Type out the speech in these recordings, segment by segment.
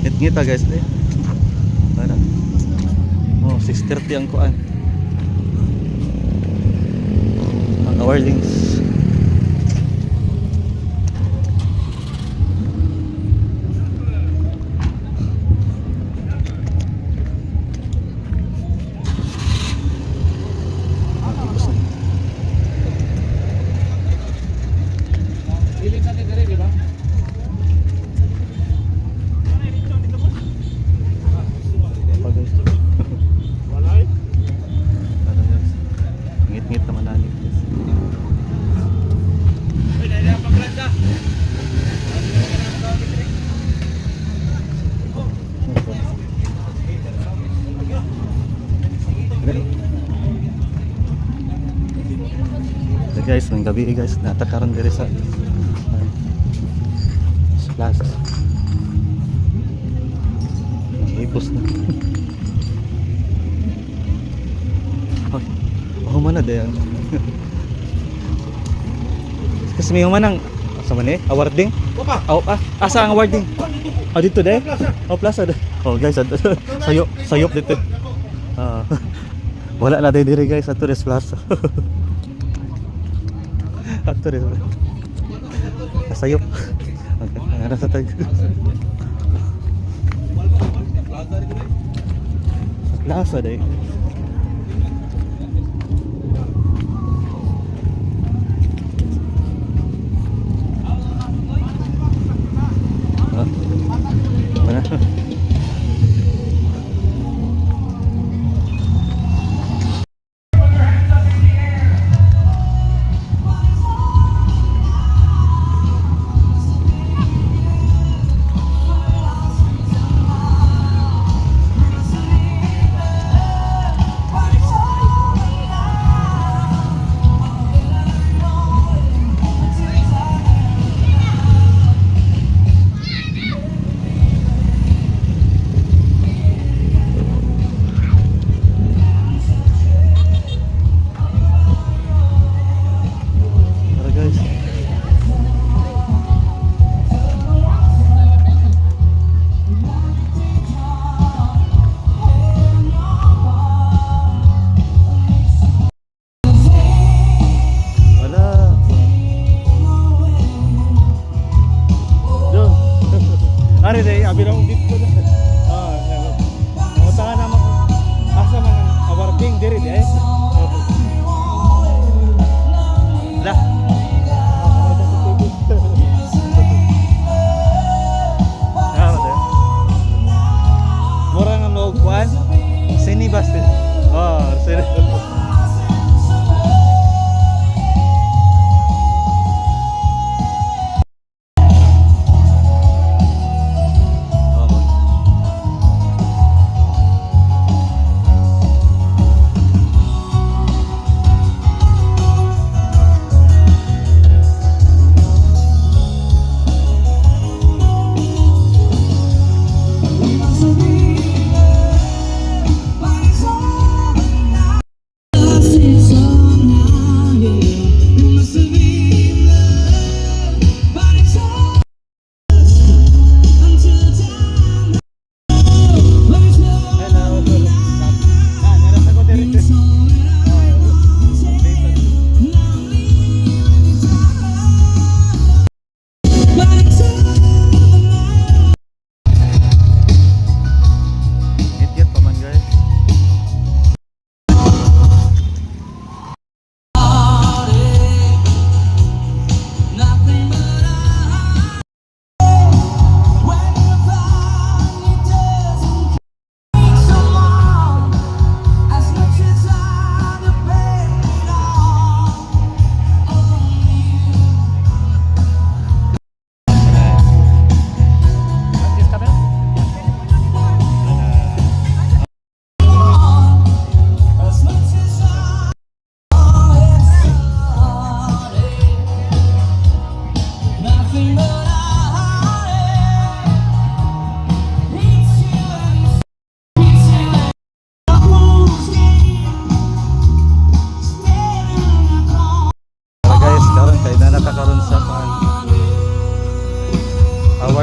Ngit-ngita guys eh. Para. Oh, 6:30 ang kuan. Mga warlings. Ngit-ngit naman natin guys. So guys, ng gabi guys, natakaroon diri sa plaza. Ipos na. Oh, mana dayan. Kasi may humanang sa man awarding. Oh, asa ang awarding? Oh, dito deh. Oh, plaza. Oh, guys, sayop dito. Wala na diri guys sa Tourist Plaza. Ato rin. Sayop. Okay, ano sa tag? Plaza deh. Mana?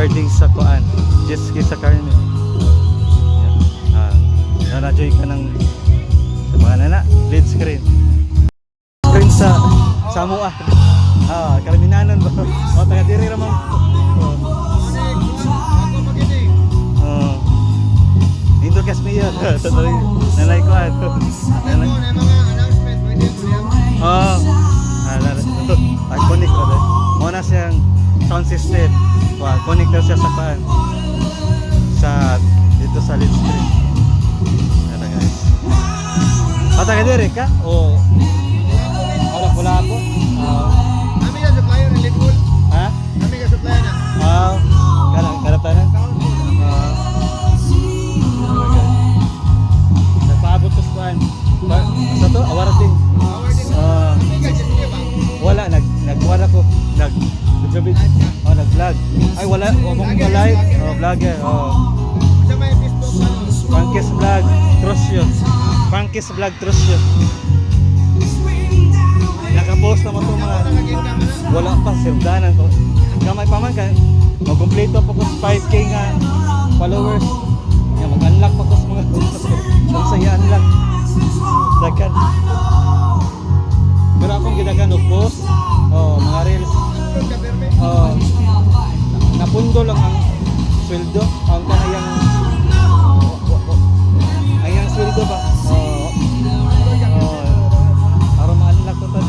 awarding sa kuan. Jet ski sa Carmen. Na-enjoy ka ng sa mga nana, lead screen. Screen sa Samoa. Karminanon ba? Taga diri ra man. Indo Casmia. Totally. Nanay ko ato. Iconic ba dahil? Muna siyang sound system. Connector siya sa paan. Dito sa lead screen. Ano guys? Taga diri ka? O wala ako? Kami ka supplier ng Lidl. Ha? Kami ka supplier na. Karaptanan? Nagpaabot ko sa sa to? Awarding. Kami ka supplier ba? Wala, nagkuhan ako. Nag-vlog. Ay, wala. Huwag mong ka-live. Vlogger. Sa may Facebook ano? Frankie's Vlog. Trust yun. Frankie's Vlog. Trust yun. Nakapost naman itong mga... Naging ka mo na. Wala pa, sirdanan ko. Kamay pa man ka. Mag-complete pa ko sa 5K nga followers. Mag-unlock pa ko sa mga... Kung sa i-unlock. Dagan. Pero akong ginagan post. Mga reels. Napundo lang ang sweldo. Ang kanayang... Ayang sweldo ba? Para ma-unlock ko to.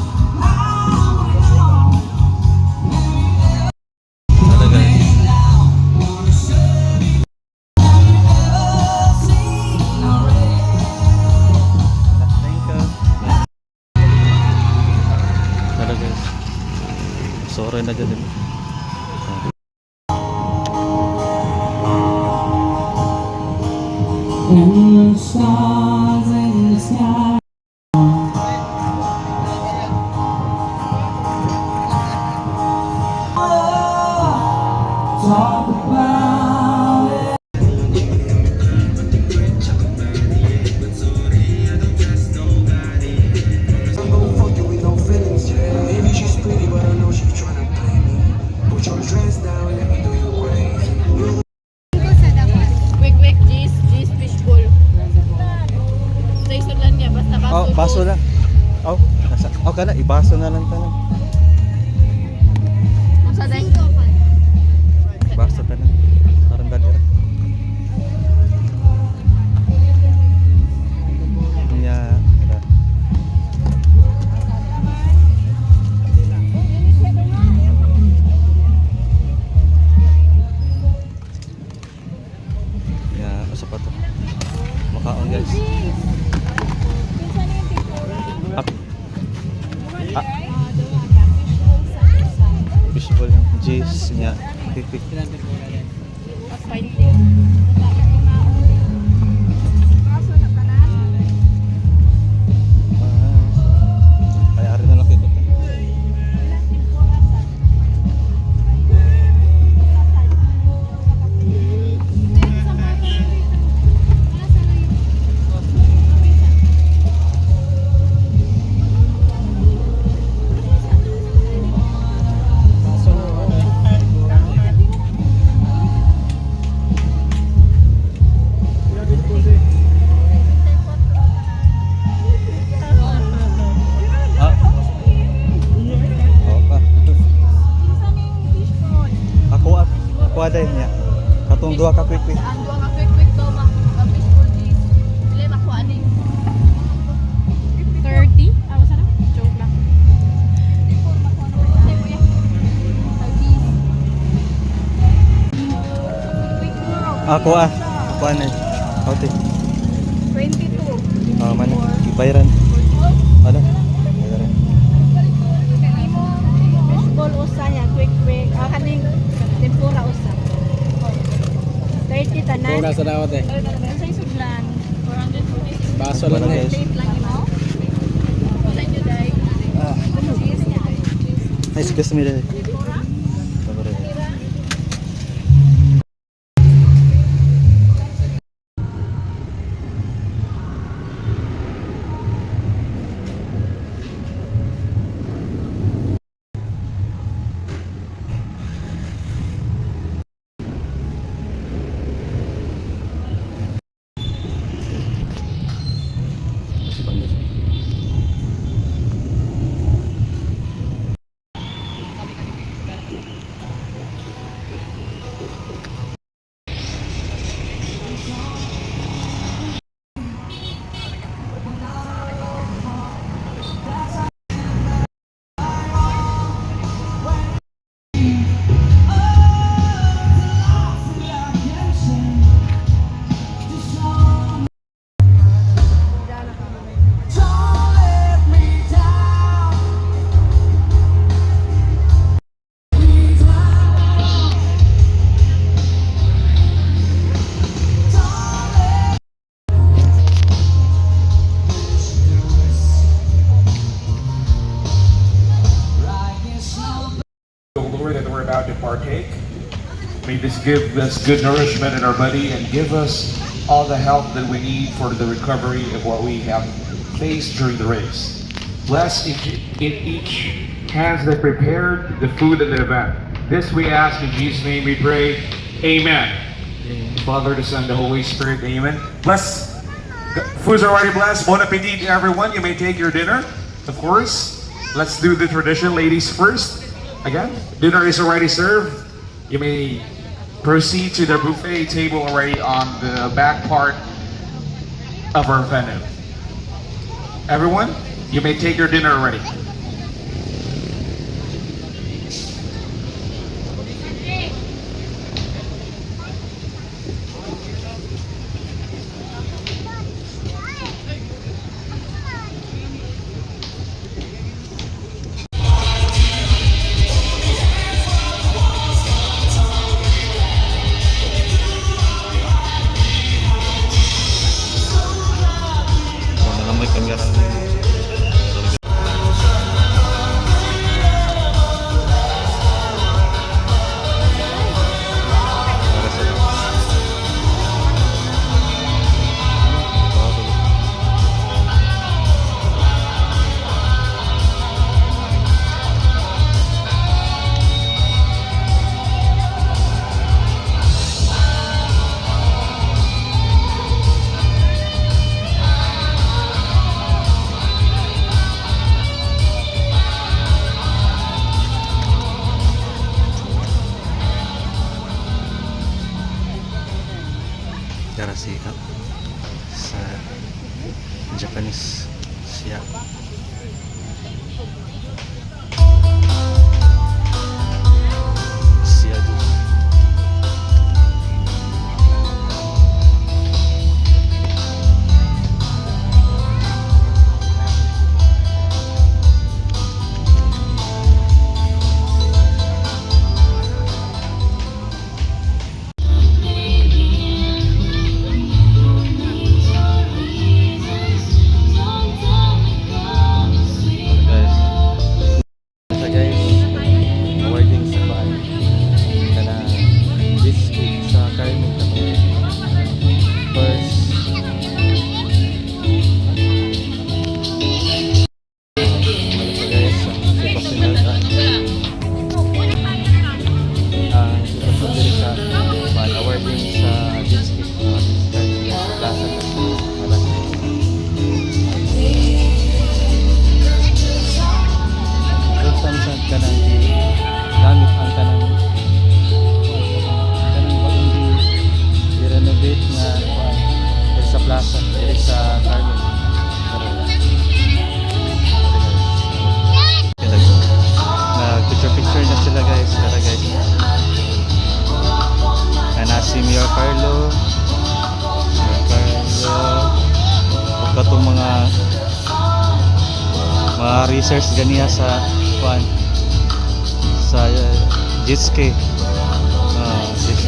Sorry na dyan. And the stars in the sky. Talk about it. I'm gon' fuck you with no feelings, yeah. Maybe she's pretty, but I know she's tryna play me. Put your dress down, let me do your crazy. Quick, G's fishbowl. Sa isulan niya, basta baso. Baso lang. Kana, ibaso na lang tanong. Sa day. Baso tanong. Parang dalira. Asa pa to? Makaon guys. Fishbowl ng G's niya. Pipik. Ay, ari na lang kito. Ako aday niya. Katong duha ka quick. Ang duwa ka quick to, mga fishbowl G's. Dili makuha ni. 30? Ako sana? Joke lang. Ako na. Kauti. 22. Mana? Ibayaran. Ano? Ibayaran. Fishbowl usa niya, quick. Kaning tempura usa. 30 tanan. Pura sa dawat eh. Sa isudlan. 446. Baso lang Wala, eh. guys. Plate lang imo. Wala nyo dahil. Cheese niya. Ay, excuse me dahil. Tempura. Lord, that we're about to partake. May this give us good nourishment in our body and give us all the help that we need for the recovery of what we have faced during the race. Bless in each hands that prepared the food at the event. This we ask in Jesus' name we pray. Amen. Father, the Son, the Holy Spirit. Amen. Bless. Food's already blessed. Bon appetit, everyone. You may take your dinner, of course. Let's do the tradition. Ladies first. Again, dinner is already served. You may proceed to the buffet table already on the back part of our venue. Everyone, you may take your dinner already. May kamera. Karasikat sa Japanese siya. Siyadu. Nag-picture na sila guys. Tara guys. Si Mayor Carlo. Pagka itong mga research ganiya sa jet ski. Jet ski.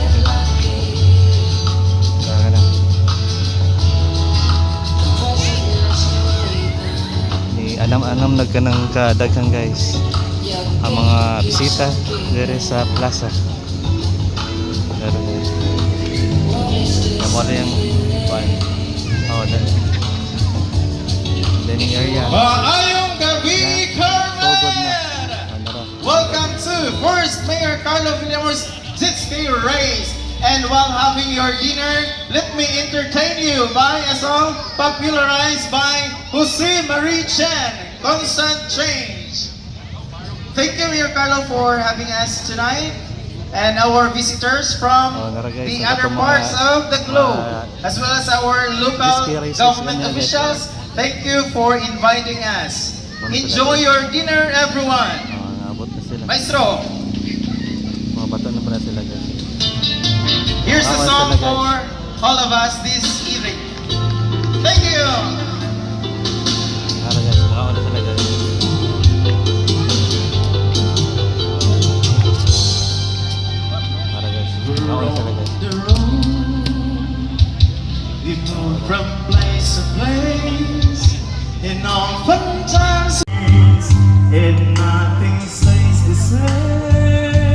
Anam nagkanang kadaghan guys ang mga bisita dire sa plaza. Namuha yung dining area. Maayong gabi, Carmen! Welcome to First Mayor Carlo Villamor's Jet Ski Race. And while having your dinner, let me entertain you by a song popularized by Jose Marie Chen, Constant Change. Thank you, Mayor Carlo, for having us tonight. And our visitors from the other parts of the globe, as well as our local government officials, thank you for inviting us. Enjoy your dinner, everyone. Maestro, here's the song for all of us this evening. Thank you. The road, we move from place to place, and oftentimes, and nothing stays the same.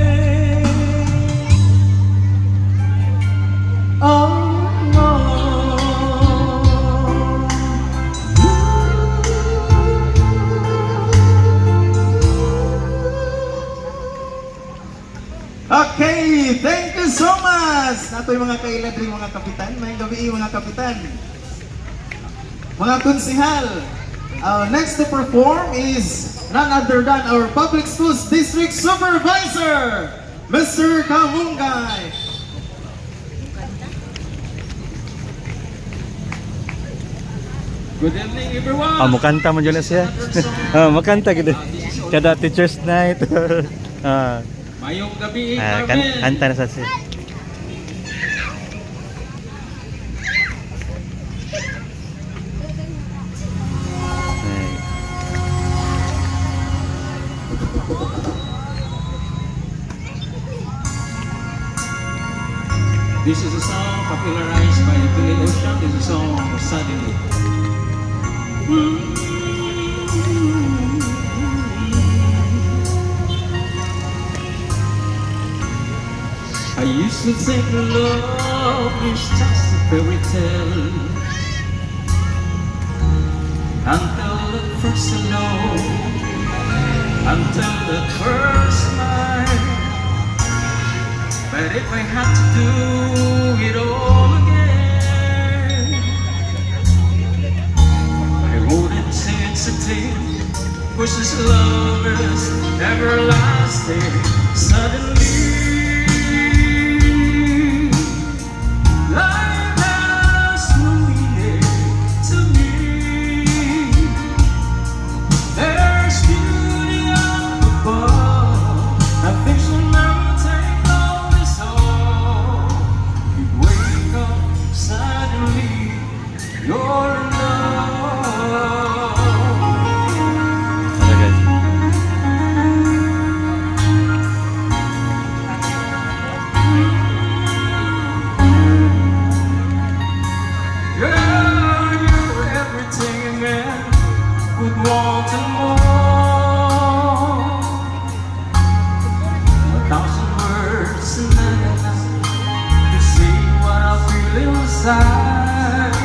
you so much! Nato yung mga kailad rin mga kapitan. May gabi mga kapitan. Mga konsihal. Next to perform is none other than our Public Schools District Supervisor, Mr. Kamungay. Good evening, everyone. Mukanta mo dyan na siya. Makanta gitu. Kada teacher's night. Mayong gabi, Carmen. Kanta na sa siya. This is a song popularized by Billy Ocean. This is a song Suddenly. I used to think love is just a fairy tale until the first love, until the first night. But if I had to do it all again, I wouldn't say it's a tale, 'cause this love is everlasting. Suddenly, life has no meaning to me. There's beauty up above, nothing shall never take all this all. You wake up suddenly, you're in love. Ano guys? Girl, you're everything a man would want and more. 1,000 words and not enough to say what I feel inside.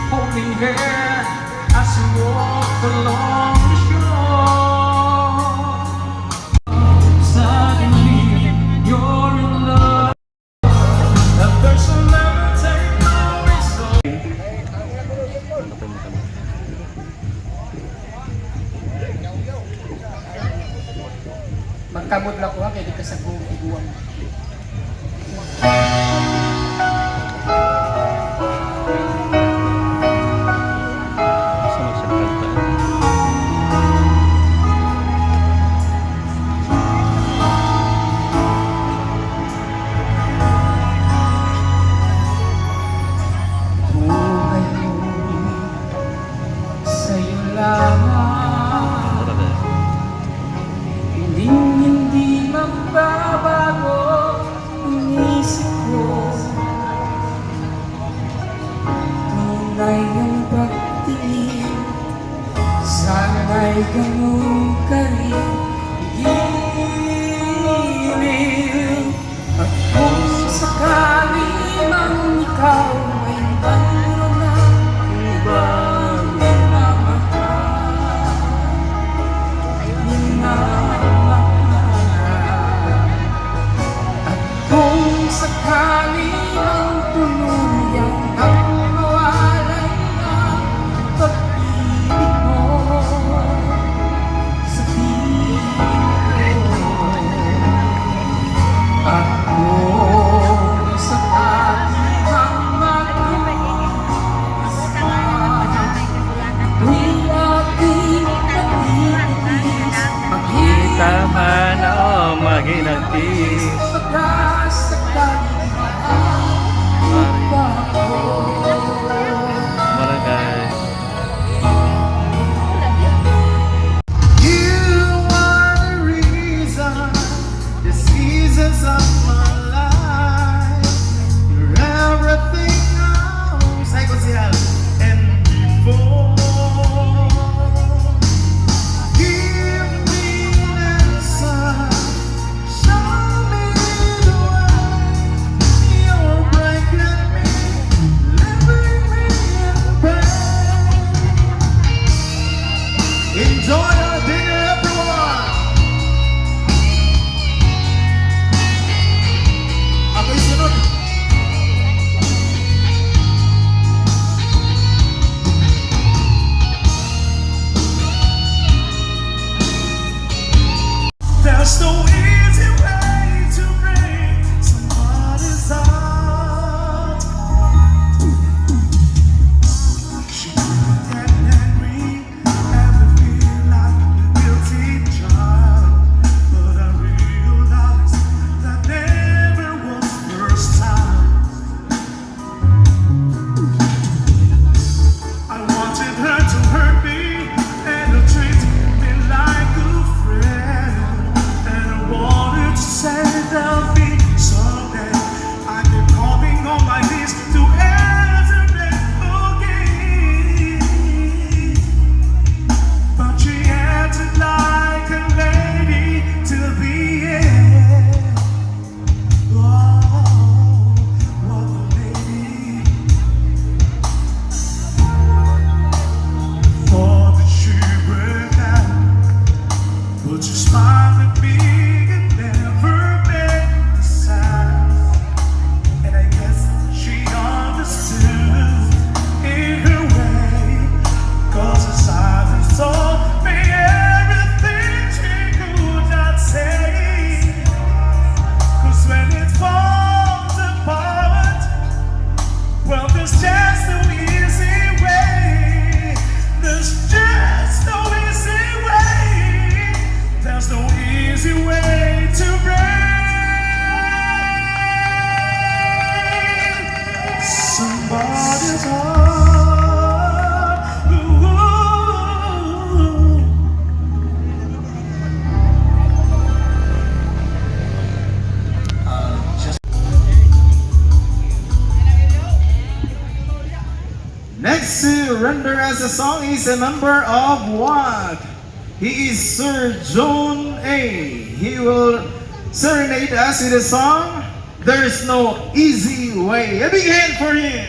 Holding hand as you walk along the shore. Suddenly, you're in love. A person never take no result. Magkamot lang ko ha, kaya di ka sa buwang. Gusto mo siyang kanta. Buhay mo, sa'yo lamang. Ano ba? Hindi magbabago ang isip ko. Tunay ang pagtingin, sana'y ganun ka rin. Giliw at kung sakali mang ikaw ay balo na ibang minamahal. At kung sakali ang tuluyang ang mawalay ang pag-ibig mo, sabihin ko. At kung sakali ang tuwing aking natitis, Tama na maginagtis. pagkasakaling mahal pa ako. Barangay. You are the reason, the seasons of my life. You're everything now. Say konsihal. And before, give me an answer. Show me the There's no easy way to break somebody's heart. She could get angry and feel like a guilty child, but I realized that never was the first time. I wanted her to hurt me and to treat me like a friend, and I wanted to say there'll be someday. I kept calling on my knees to answer them again, but she acted like a lady till the end. Oh, what a lady. Thought that she would die, but she smiled at me and never made a sound. And I guess she understood in her way, 'cause her silence told me everything she could not say. 'Cause when it falls apart, well, there's just no easy way. There's just no easy way. There's no easy way to break somebody's heart. Ooh. Next to render us a song is a member of WAG. He is Sir John A. He will serenade us with a song, There's No Easy Way. A big hand for him.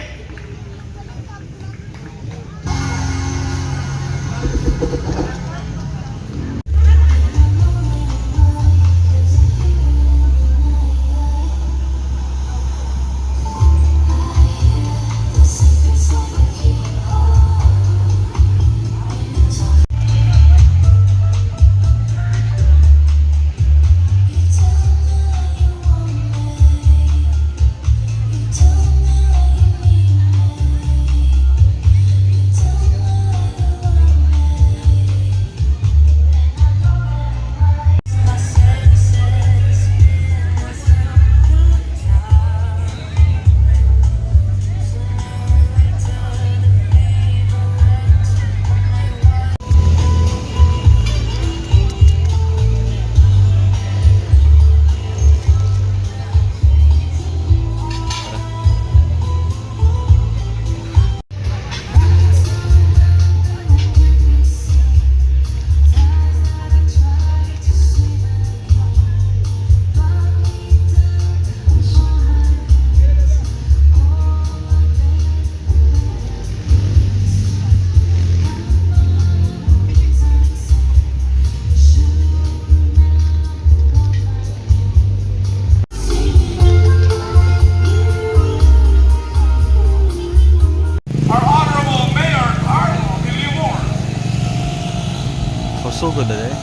Sugod na eh.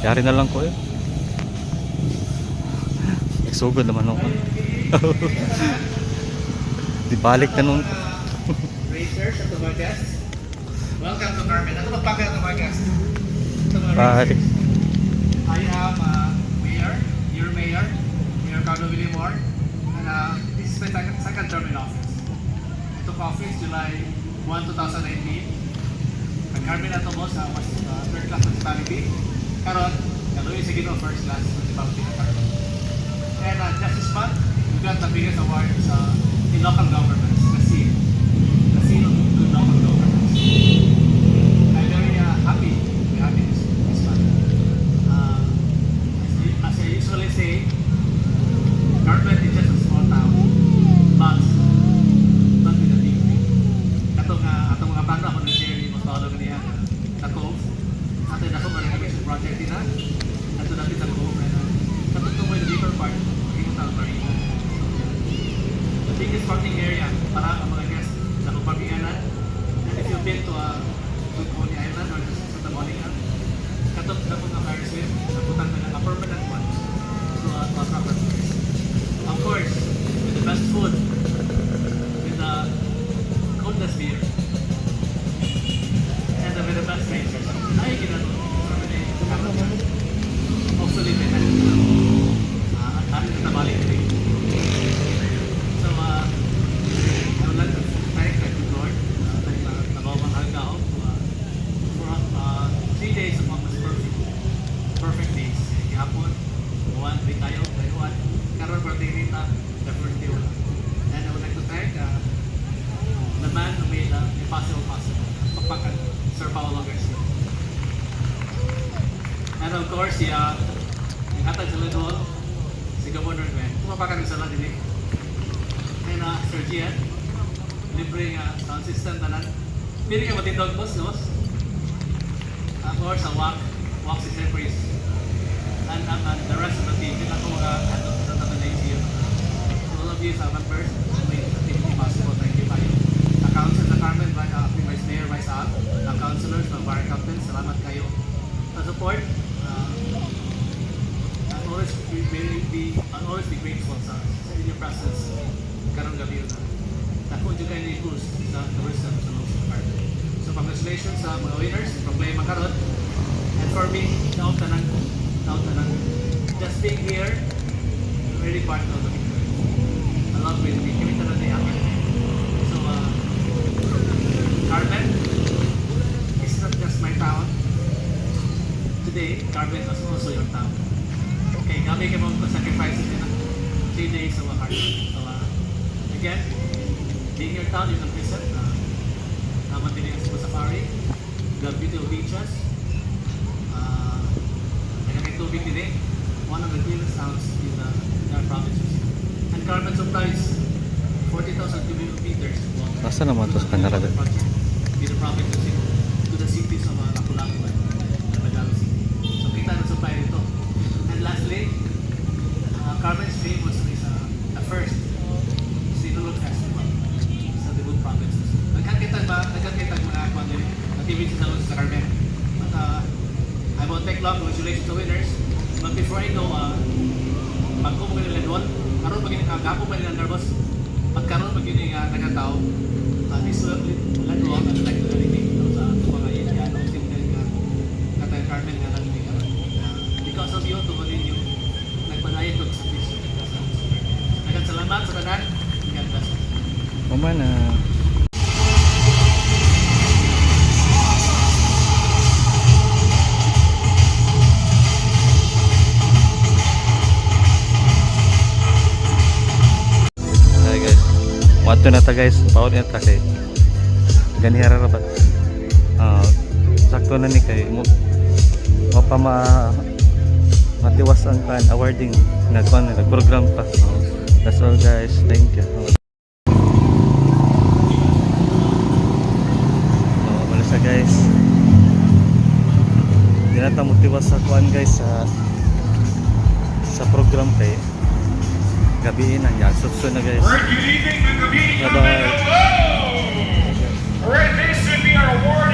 Yari na lang ko eh. Nagsugod naman ako. Di balik na nung. Racers at the guest. Welcome to Carmen. Ano magpakita ng mga guest? Balik. I am Mayor, your Mayor Carlo Villamor, and this is my second term in office. I took office July 1, 2019. Nag-Carmen na ito mo sa third class municipality. Karon, naluwi sa Ginoo first class municipality na Carmen. And just this month, we got the biggest award in local governments, kasi good local governments. I'm very happy we have this month. As I usually say, Carmen is just a small town, but with a big dream. Atong mga plano ako na-share ni Mas Paolo Ganiya sa Cove. Ato na ako ma-renovation project din na. Ato natin sa Cove. Katutong mo yung deeper part, maging sa Marina. The biggest parking area para ang mga guests na kung parkinganan. If you've been to Coney Island or sa Taboningan, katutong na po ng Ferris wheel, naputan na ng permanent gihapon. Buwan, di tayo, bayuan. Karoon birthday nita, the first day wala. And I would like to thank the man who made the impossible possible. Pakpakan, Sir Paolo Garcia. And of course, yung hatag sa Lagol, si Governor Gwen. Kumapakan sa lang din. And Sir Gian, libre nga sound system tanan. Pili ka matindog boss, no? Of course, WAC si Sir Chris. And the rest of the team, din ako mga here. To all of you sa members, make the team possible. Thank you kayo. Councilor na Carmen, Vice Mayor, Vice Ab, councilors, bar captain, salamat kayo sa support. I'll always be grateful sa inyong presence karong gabi na. Ako dyan kayo ni-boost sa tourism sa Los Carmen. So congratulations sa mga winners, problema karon. And for me, naot tanan. Just being here, I'm really part of the victory. Along with me, kami tanan ni Akin. So, Carmen is not just my town. Today, Carmen was also your town. Okay, kami kayo mga sacrifices in 3 days of hard work. So, again, being your town, you can visit. Naman din yung Cebu Safari. The beautiful beaches. Nagkakay tubig din eh. One of the cleanest towns in our provinces. And Carmen supplies 40,000 cubic meters. Nasa naman to sa Canara? In the provinces to the cities of Lapu-Lapu and Tagalog City. So kita na supply nito. And lastly, Carmen's famous is the first Sinulog Festival sa Cebu provinces. Nagkakitag mga activities sa Carmen. But I won't take long. Congratulations to winners. But before I go, pagko mo nila doon, karoon magiging kagapo pa nila nervous. Pagkaroon magiging nagkatao, this will let go on and like to dedicate sa mga Indiano, Katay Carmen nga lang because of you, tumanin yung nagpadayon ko sa Kristo. Nagkasalamat sa kanan. God bless. Mamana. Hi guys. Wato na ta guys. Paon na ta kay ganihara rabat. Sakto na ni kay mo pa matiwas ang kan awarding nagkuan nila program pa. That's all guys. Thank you. Malasa guys. Di na ta motiwas sa kuan guys sa program kay gabi na yan. Sutso na guys. Good evening, good evening. Bye bye. Alright, this should be our award